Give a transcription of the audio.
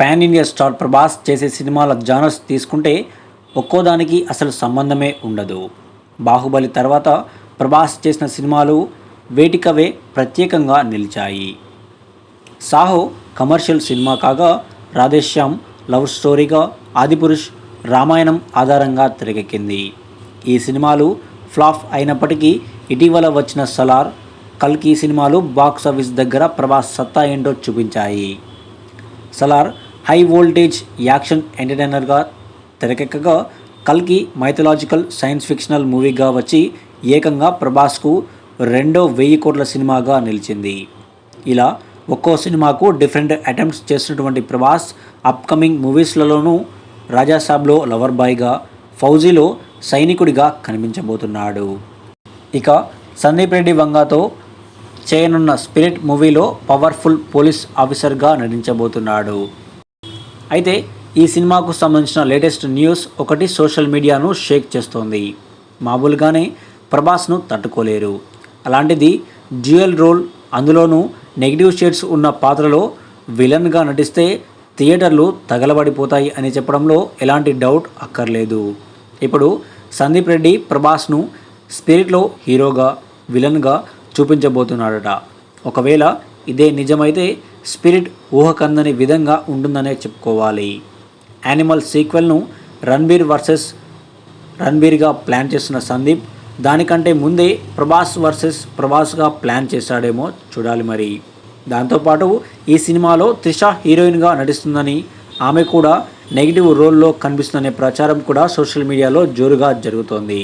Pan India star Prabhas చేసే సినిమాల genres తీసుకుంటే ఒక్కోదానికి అసలు సంబంధమే ఉండదు. బాహుబలి తర్వాత ప్రభాస్ చేసిన సినిమాలు వేటికవే ప్రత్యేకంగా నిలిచాయి. సాహో కమర్షియల్ సినిమా కాగా, రాధేశ్యామ్ లవ్ స్టోరీగా, ఆదిపురుష్ రామాయణం ఆధారంగా తెరకెక్కింది. ఈ సినిమాలు ఫ్లాప్ అయినప్పటికీ ఇటీవల వచ్చిన సలార్, కల్కి సినిమాలు బాక్సాఫీస్ దగ్గర ప్రభాస్ సత్తా ఏంటో చూపించాయి. సలార్ హై వోల్టేజ్ యాక్షన్ ఎంటర్టైనర్గా తెరకెక్కగా, కల్కి మైథలాజికల్ సైన్స్ ఫిక్షనల్ మూవీగా వచ్చి ఏకంగా ప్రభాస్కు రెండో 1000 కోట్ల సినిమాగా నిలిచింది. ఇలా ఒక్కో సినిమాకు డిఫరెంట్ అటెంప్ట్స్ చేసినటువంటి ప్రభాస్ అప్కమింగ్ మూవీస్లలోనూ రాజాసాబ్లో లవర్ బాయ్గా, ఫౌజీలో సైనికుడిగా కనిపించబోతున్నాడు. ఇక సందీప్ రెడ్డి వంగాతో చేయనున్న స్పిరిట్ మూవీలో పవర్ఫుల్ పోలీస్ ఆఫీసర్గా నటించబోతున్నాడు. అయితే ఈ సినిమాకు సంబంధించిన లేటెస్ట్ న్యూస్ ఒకటి సోషల్ మీడియాను షేక్ చేస్తోంది. మామూలుగానే ప్రభాస్ను తట్టుకోలేరు, అలాంటిది డ్యూయల్ రోల్, అందులోనూ నెగిటివ్ షేడ్స్ ఉన్న పాత్రలో విలన్గా నటిస్తే థియేటర్లు తగలబడిపోతాయి అని చెప్పడంలో ఎలాంటి డౌట్ అక్కర్లేదు. ఇప్పుడు సందీప్ రెడ్డి ప్రభాస్ను స్పిరిట్లో హీరోగా, విలన్గా చూపించబోతున్నాడట. ఒకవేళ ఇదే నిజమైతే స్పిరిట్ ఊహకందని విధంగా ఉంటుందనే చెప్పుకోవాలి. యానిమల్ సీక్వెల్ను రణబీర్ వర్సెస్ రణబీర్గా ప్లాన్ చేస్తున్న సందీప్ దానికంటే ముందే ప్రభాస్ వర్సెస్ ప్రభాస్గా ప్లాన్ చేశాడేమో చూడాలి మరి. దాంతోపాటు ఈ సినిమాలో త్రిష హీరోయిన్గా నటిస్తుందని, ఆమె కూడా నెగిటివ్ రోల్లో కనిపిస్తుందనే ప్రచారం కూడా సోషల్ మీడియాలో జోరుగా జరుగుతోంది.